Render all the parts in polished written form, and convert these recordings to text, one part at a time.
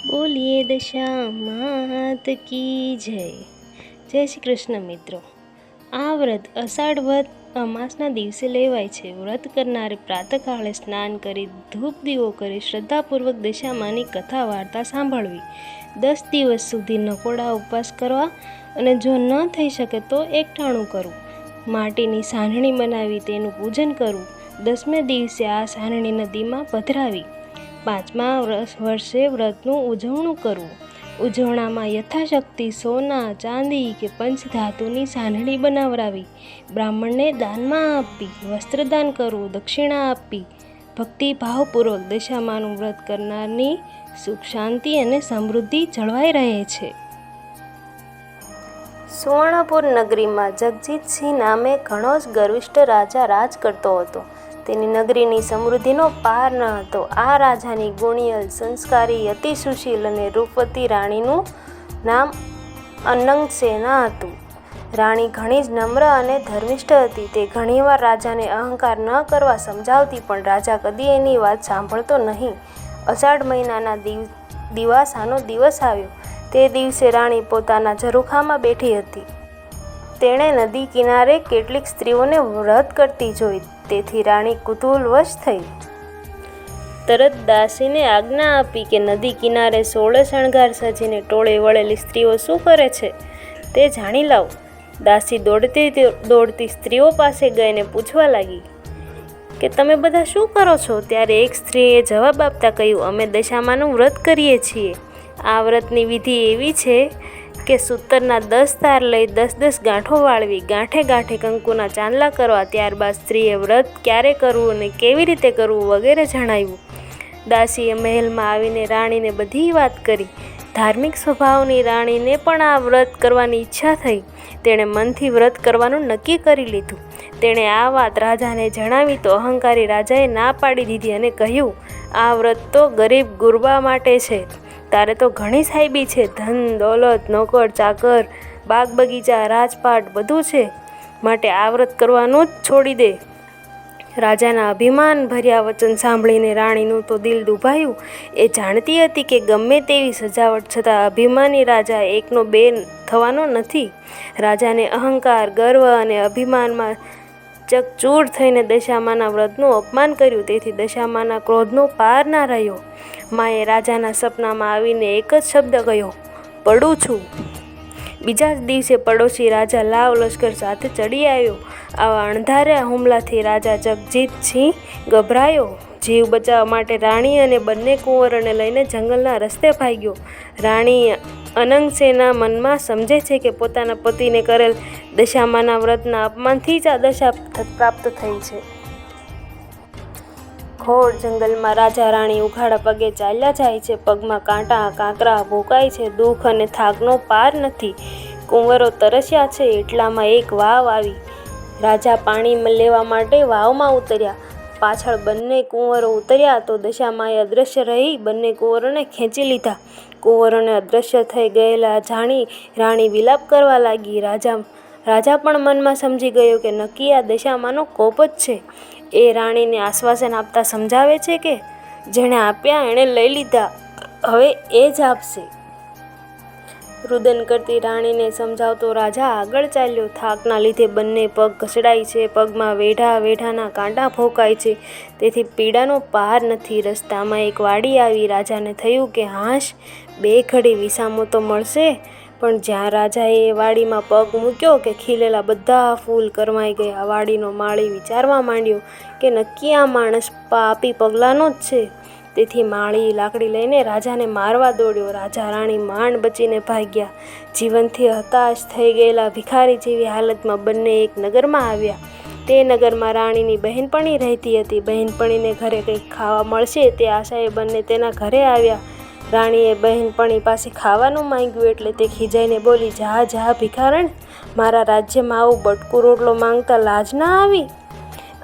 બોલીએ દશા માત કી જય. જય શ્રી કૃષ્ણ મિત્રો. આ વ્રત અષાઢ વદ અમાસના દિવસે લેવાય છે. વ્રત કરનારે પ્રાતઃકાળે સ્નાન કરી ધૂપ દીવો કરી શ્રદ્ધાપૂર્વક દશામાની કથા વાર્તા સાંભળવી. 10 દિવસ સુધી નકોડા ઉપવાસ કરવા અને જો ન થઈ શકે તો એકટાણું કરવું. માટીની સાંઠણી બનાવી તેનું પૂજન કરવું. 10મે દિવસે આ સાંઠણી નદીમાં પધરાવી. 5મા વર્ષે વ્રતનું ઉજવણું કરવું. ઉજવણામાં યથાશક્તિ સોના ચાંદી કે પંચધાતુની સાંઠણી બનાવરાવી. બ્રાહ્મણને દાનમાં આપવી. વસ્ત્રદાન કરવું. દક્ષિણા આપવી. ભક્તિભાવપૂર્વક દશામાનું વ્રત કરનારની સુખ શાંતિ અને સમૃદ્ધિ જળવાઈ રહે છે. સુવર્ણપુર નગરીમાં જગજીતસિંહ નામે ઘણો જ ગર્વિષ્ઠ રાજા રાજ કરતો હતો. તેની નગરીની સમૃદ્ધિનો પાર ન હતો. આ રાજાની ગુણિયલ, સંસ્કારી, અતિ સુશીલ અને રૂપવતી રાણીનું નામ અનંગસેના હતું. રાણી ઘણી જ નમ્ર અને ધર્મિષ્ઠ હતી. તે ઘણીવાર રાજાને અહંકાર ન કરવા સમજાવતી, પણ રાજા કદી એની વાત સાંભળતો નહીં. અષાઢ મહિનાના દિવાસાનો દિવસ આવ્યો. તે દિવસે રાણી પોતાના ઝરૂખામાં બેઠી હતી. તેણે નદી કિનારે કેટલીક સ્ત્રીઓને વ્રત કરતી જોઈ. તેથી રાણી કુતૂહલવશ થઈ. તરત દાસીને આજ્ઞા આપી કે નદી કિનારે 16 શણગાર સજીને ટોળે વળેલી સ્ત્રીઓ શું કરે છે તે જાણી લાવ. દાસી દોડતી સ્ત્રીઓ પાસે ગઈને પૂછવા લાગી કે તમે બધા શું કરો છો? ત્યારે એક સ્ત્રીએ જવાબ આપતા કહ્યું, અમે દશામાનું વ્રત કરીએ છીએ. આ વ્રતની વિધિ એવી છે કે સૂતરના 10 તાર લઈ 10 ગાંઠો વાળવી. ગાંઠે ગાંઠે કંકુના ચાંદલા કરવા. ત્યારબાદ સ્ત્રીએ વ્રત ક્યારે કરવું અને કેવી રીતે કરવું વગેરે જણાવ્યું. દાસીએ મહેલમાં આવીને રાણીને બધી વાત કરી. ધાર્મિક સ્વભાવની રાણીને પણ આ વ્રત કરવાની ઈચ્છા થઈ. તેણે મનથી વ્રત કરવાનું નક્કી કરી લીધું. તેણે આ વાત રાજાને જણાવી તો અહંકારી રાજાએ ના પાડી દીધી અને કહ્યું, આ વ્રત તો ગરીબ ગુરબા માટે છે. તારે તો ઘણી સાહેબી છે. ધન દોલત, નોકર ચાકર, બાગ બગીચા, રાજપાટ બધું છે. માટે આ વ્રત કરવાનું જ છોડી દે. રાજાના અભિમાન ભર્યા વચન સાંભળીને રાણીનું તો દિલ દુભાયું. એ જાણતી હતી કે ગમે તેવી સજાવટ છતાં અભિમાની રાજા એકનો બે થવાનો નથી. રાજાને અહંકાર, ગર્વ અને અભિમાનમાં ચકચૂર થઈને દશામાના વ્રતનું અપમાન કર્યું. તેથી દશામાના ક્રોધનો પાર ના રહ્યો. માએ રાજાના સપનામાં આવીને એક જ શબ્દ કહ્યો, પડું છું. બીજા જ દિવસે પડોશી રાજા લાવ લશ્કર સાથે ચડી આવ્યો. આવા અણધાર્યા હુમલાથી રાજા જગજીતસિંહ ગભરાયો. જીવ બચાવવા માટે રાણી અને બંને કુંવરોને લઈને જંગલના રસ્તે ભાગ્યો. રાણી અનંગસેના મનમાં સમજે છે કે પોતાના પતિને કરેલ દશામાના વ્રતના અપમાનથી જ આ દશા પ્રાપ્ત થઈ છે. ઘોર જંગલમાં રાજા રાણી ઉઘાડા પગે ચાલ્યા જાય છે. પગમાં કાંટા કાંકરા ભોકાય છે. દુઃખ અને થાકનો પાર નથી. કુંવરો તરસ્યા છે. એટલામાં એક વાવ આવી. રાજા પાણી લેવા માટે વાવમાં ઉતર્યા. પાછળ બંને કુંવરો ઉતર્યા તો દશામાએ અદૃશ્ય રહી બંને કુંવરોને ખેંચી લીધા. કુંવરોને અદૃશ્ય થઈ ગયેલા જાણી રાણી વિલાપ કરવા લાગી. રાજા પણ મનમાં સમજી ગયો કે નક્કી આ દશામાનો કોપ જ છે. એ રાણીને આશ્વાસન આપતા સમજાવે છે કે જેણે આપ્યા એણે લઈ લીધા, હવે એ જ આપશે. રુદન કરતી રાણીને સમજાવતો રાજા આગળ ચાલ્યો. થાકના લીધે બંને પગ ઘસડાય છે. પગમાં વેઢાના કાંટા ભોકાય છે. તેથી પીડાનો પાર નથી. રસ્તામાં એક વાડી આવી. રાજાને થયું કે હાશ, 2 ઘડી વિસામો તો મળશે. પણ જ્યાં રાજાએ એ વાડીમાં પગ મૂક્યો કે ખીલેલા બધા ફૂલ કરમાઈ ગયા. વાડીનો માળી વિચારવા માંડ્યો કે નક્કી આ માણસ પાપી પગલાંનો જ છે. તેથી માળી લાકડી લઈને રાજાને મારવા દોડ્યો. રાજા રાણી માંડ બચીને ભાગ્યા. જીવનથી હતાશ થઈ ગયેલા ભિખારી જેવી હાલતમાં બંને એક નગરમાં આવ્યા. તે નગરમાં રાણીની બહેનપણી રહેતી હતી. બહેનપણીને ઘરે કંઈક ખાવા મળશે તે આશાએ બંને તેના ઘરે આવ્યા. રાણીએ બહેનપણી પાસે ખાવાનું માંગ્યું એટલે તે ખીજાઈને બોલી, જા ભિખારણ, મારા રાજ્યમાં આવું બટકું રોટલો માંગતા લાજ ના આવી?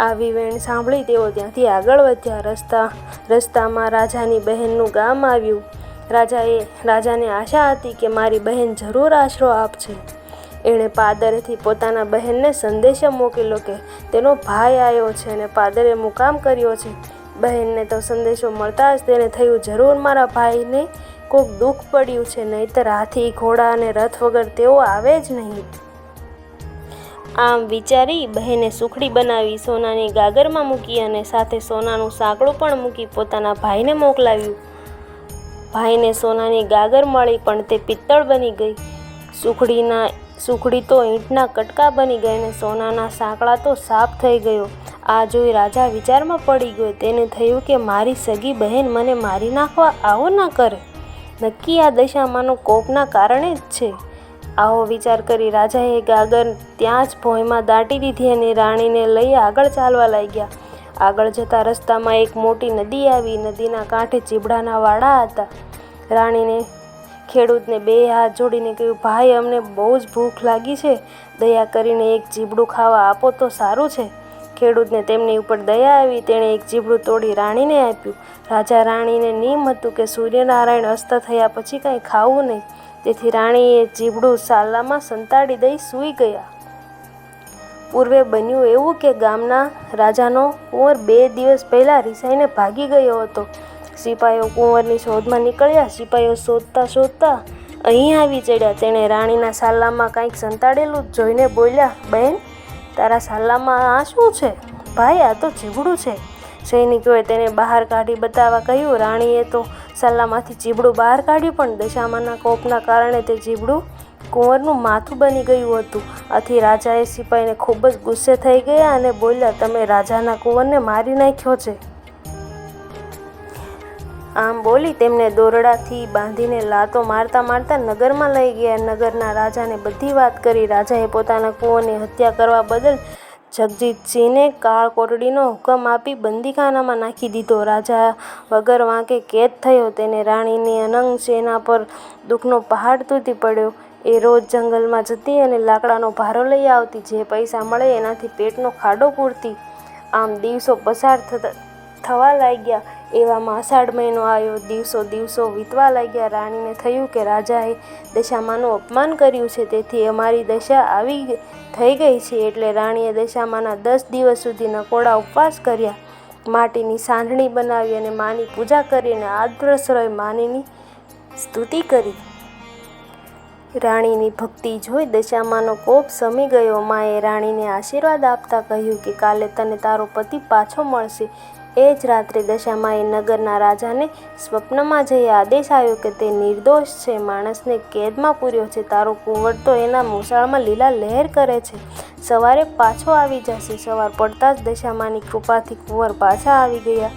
આવી વેણ સાંભળી તેઓ ત્યાંથી આગળ વધ્યા. રસ્તામાં રાજાની બહેનનું ગામ આવ્યું. રાજાને આશા હતી કે મારી બહેન જરૂર આશરો આપશે. એણે પાદરેથી પોતાના બહેનને સંદેશો મોકલ્યો કે તેનો ભાઈ આવ્યો છે અને પાદરે મુકામ કર્યો છે. બહેનને તો સંદેશો મળતા જ તેને થયું, જરૂર મારા ભાઈને કોક દુઃખ પડ્યું છે, નહીંતર હાથી, ઘોડા અને રથ વગર તેઓ આવે જ નહીં. આમ વિચારી બહેને સુખડી બનાવી, સોનાની ગાગરમાં મૂકી અને સાથે સોનાનું સાંકળું પણ મૂકી પોતાના ભાઈને મોકલાવ્યું. ભાઈને સોનાની ગાગર મળી, પણ તે પિત્તળ બની ગઈ. સુખડી તો ઈંટના કટકા બની ગઈ અને સોનાના સાંકળા તો સાફ થઈ ગયો. આ જોઈ રાજા વિચારમાં પડી ગયો. તેને થયું કે મારી સગી બહેન મને મારી નાખવા આવો ના કરે. નક્કી આ દશામાંનો કોપના કારણે જ છે. આવો વિચાર કરી રાજાએ ગાગર ત્યાં જ ભોંયમાં દાટી દીધી અને રાણીને લઈ આગળ ચાલવા લાગ્યા. આગળ જતા રસ્તામાં એક મોટી નદી આવી. નદીના કાંઠે ચીબડાના વાડા હતા. રાણીને ખેડૂતને 2 હાથ જોડીને કહ્યું, ભાઈ, અમને બહુ જ ભૂખ લાગી છે. દયા કરીને એક ચીબડું ખાવા આપો તો સારું છે. ખેડૂતને તેમની ઉપર દયા આવી. તેણે એક ચીબડું તોડી રાણીને આપ્યું. રાજા રાણીને નિયમ હતું કે સૂર્યનારાયણ અસ્ત થયા પછી કંઈ ખાવું નહીં. તેથી રાણીએ ચીબડું સાલામાં સંતાડી દઈ સૂઈ ગયા. પૂર્વે બન્યું એવું કે ગામના રાજાનો કુંવર 2 દિવસ પહેલાં રિસાઈને ભાગી ગયો હતો. સિપાઈઓ કુંવરની શોધમાં નીકળ્યા. સિપાઈઓ શોધતા અહીં આવી ચડ્યા. તેણે રાણીના સાલામાં કંઈક સંતાડેલું જોઈને બોલ્યા, બહેન, તારા સાલામાં આ શું છે? ભાઈ, આ તો ચીબડું છે. સૈનિકોએ તેને બહાર કાઢી બતાવવા કહ્યું. રાણીએ તો સાલામાંથી ચીબડું બહાર કાઢ્યું, પણ દશામાના કોપના કારણે તે ચીબડું કુંવરનું માથું બની ગયું હતું. આથી રાજાએ સિપાહીને ખૂબ જ ગુસ્સે થઈ ગયા અને બોલ્યા, તમે રાજાના કુંવરને મારી નાખ્યો છે. આમ બોલી તેમને દોરડાથી બાંધીને લાતો મારતા મારતા નગરમાં લઈ ગયા. નગરના રાજાને બધી વાત કરી. રાજાએ પોતાના કુંવરની હત્યા કરવા બદલ જગજીતસિંહને કાળ કોટડીનો હુકમ આપી બંદીખાનામાં નાખી દીધો. રાજા વગર વાંકે કેદ થયો. તેને રાણીની અનંગ સેના પર દુઃખનો પહાડ તૂટી પડ્યો. એ રોજ જંગલમાં જતી અને લાકડાનો ભારો લઈ આવતી. જે પૈસા મળે એનાથી પેટનો ખાડો પૂરતી. આમ દિવસો પસાર થવા લાગ્યા. એવામાં અષાઢ મહિનો આવ્યો. દિવસો વીતવા લાગ્યા. રાણીને થયું કે રાજાએ દશામાનું અપમાન કર્યું છે, તેથી અમારી દશા આવી થઈ ગઈ છે. એટલે રાણીએ દશામાના 10 દિવસ સુધી નકોડા ઉપવાસ કર્યા. માટીની સાંઢણી બનાવી અને માની પૂજા કરીને આદ્રશ્રય માનીની સ્તુતિ કરી. રાણીની ભક્તિ જોઈ દશામાનો કોપ શમી ગયો. માએ રાણીને આશીર્વાદ આપતા કહ્યું કે કાલે તને તારો પતિ પાછો મળશે. એ જ રાત્રે દશામાએ નગરના રાજાને સ્વપ્નમાં જઈ આદેશ આવ્યો કે તે નિર્દોષ છે, માણસને કેદમાં પૂર્યો છે. તારો કુંવર તો એના મોસાળમાં લીલા લહેર કરે છે. સવારે પાછો આવી જશે. સવાર પડતા જ દશામાની કૃપાથી કુંવર પાછા આવી ગયા.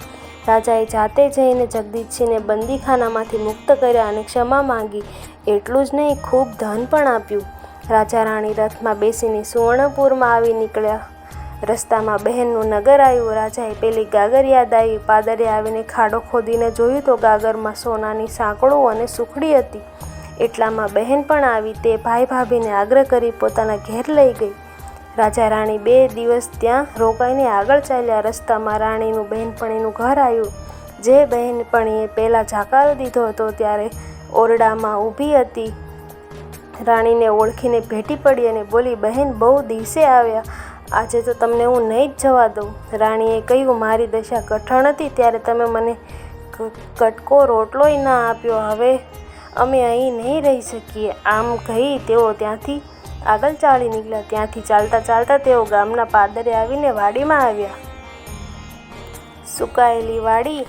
રાજાએ જાતે જઈને જગદીશસિંહને બંદીખાનામાંથી મુક્ત કર્યા અને ક્ષમા માંગી. એટલું જ નહીં, ખૂબ ધન પણ આપ્યું. રાજા રાણી રથમાં બેસીને સુવર્ણપુરમાં આવી નીકળ્યા. રસ્તામાં બહેનનું નગર આવ્યું. રાજાએ પેલી ગાગર યાદ આવી. પાદરે આવીને ખાડો ખોદીને જોયું તો ગાગરમાં સોનાની સાંકળો અને સુખડી હતી. એટલામાં બહેન પણ આવી. તે ભાઈ ભાભીને આગ્રહ કરી પોતાના ઘેર લઈ ગઈ. રાજા રાણી 2 દિવસ ત્યાં રોકાઈને આગળ ચાલ્યા. રસ્તામાં રાણીનું બહેનપણીનું ઘર આવ્યું. જે બહેનપણીએ પહેલાં જાકારો દીધો હતો ત્યારે ઓરડામાં ઊભી હતી. રાણીને ઓળખીને ભેટી પડી અને બોલી, બહેન, બહુ દિવસે આવ્યા. આજે તો તમને હું નહીં જ જવા દઉં. રાણીએ કહ્યું, મારી દશા કઠણ હતી ત્યારે તમે મને કટકો રોટલોય ના આપ્યો. હવે અમે અહીં નહીં રહી શકીએ. આમ કહી તેઓ ત્યાંથી આગળ ચાલી નીકળ્યા. ત્યાંથી ચાલતા ચાલતા તેઓ ગામના પાદરે આવીને વાડીમાં આવ્યા. સુકાયેલી વાડી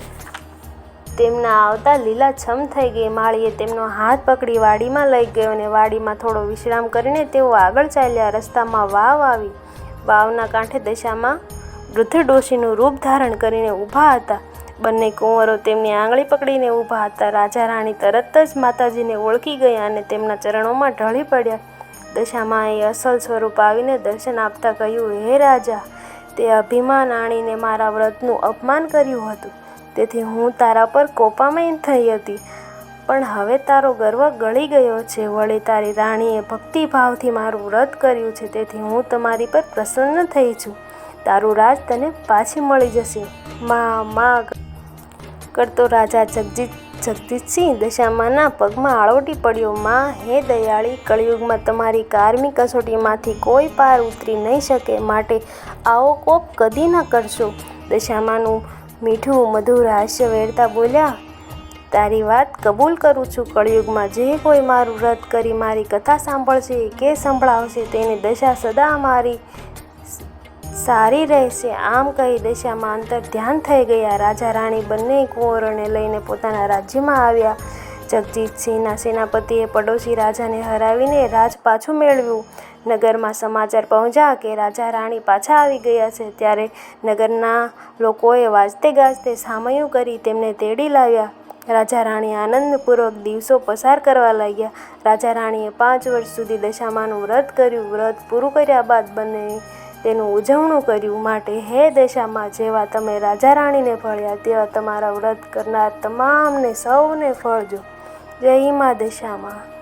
તેમના આવતા લીલાછમ થઈ ગઈ. માળીએ તેમનો હાથ પકડી વાડીમાં લઈ ગયો અને વાડીમાં થોડો વિશ્રામ કરીને તેઓ આગળ ચાલ્યા. રસ્તામાં વાવ આવી. વાવના કાંઠે દશામાં વૃદ્ધ ડોશીનું રૂપ ધારણ કરીને ઊભા હતા. બંને કુંવરો તેમની આંગળી પકડીને ઊભા હતા. રાજા રાણી તરત જ માતાજીને ઓળખી ગયા અને તેમના ચરણોમાં ઢળી પડ્યા. દશામાએ અસલ સ્વરૂપ આવીને દર્શન આપતા કહ્યું, હે રાજા, તે અભિમાન આણીને મારા વ્રતનું અપમાન કર્યું હતું. તેથી હું તારા પર કોપામય થઈ હતી, પણ હવે તારો ગર્વ ગળી ગયો છે. વળી તારી રાણીએ ભક્તિભાવથી મારું વ્રત કર્યું છે, તેથી હું તમારી પર પ્રસન્ન થઈ છું. તારું રાજ તને પાછી મળી જશે. માં કરતો રાજા જગજીતસિંહ દશામાના પગમાં આળોટી પડ્યો. માં, હે દયાળી, કળિયુગમાં તમારી કારમી કસોટીમાંથી કોઈ પાર ઉતરી નહીં શકે, માટે આવો કોપ કદી ન કરશો. દશામાનું મીઠું મધુર હાસ્ય વેરતા બોલ્યા, તારી વાત કબૂલ કરું છું. કળિયુગમાં જે કોઈ મારું વ્રત કરી મારી કથા સાંભળશે કે સંભળાવશે તેની દશા સદા મારી સારી રહેશે. આમ કહી દશામાં અંતર ધ્યાન થઈ ગયા. રાજા રાણી બંને કુંવરોને લઈને પોતાના રાજ્યમાં આવ્યા. જગજીતસિંહના સેનાપતિએ પડોશી રાજાને હરાવીને રાજ પાછું મેળવ્યું. નગરમાં સમાચાર પહોંચ્યા કે રાજા રાણી પાછા આવી ગયા છે. ત્યારે નગરના લોકોએ વાજતે ગાજતે સામયું કરી તેમને તેડી લાવ્યા. રાજા રાણી આનંદપૂર્વક દિવસો પસાર કરવા લાગ્યા. રાજા રાણીએ 5 વર્ષ સુધી દશામાનું વ્રત કર્યું. વ્રત પૂરું કર્યા બાદ બંને તેનું ઉજવણું કર્યું. માટે હે દશામાં, જેવા તમે રાજા રાણીને ફળ્યા તેવા તમારા વ્રત કરનાર તમામને સૌને ફળજો. જય મા દશામાં.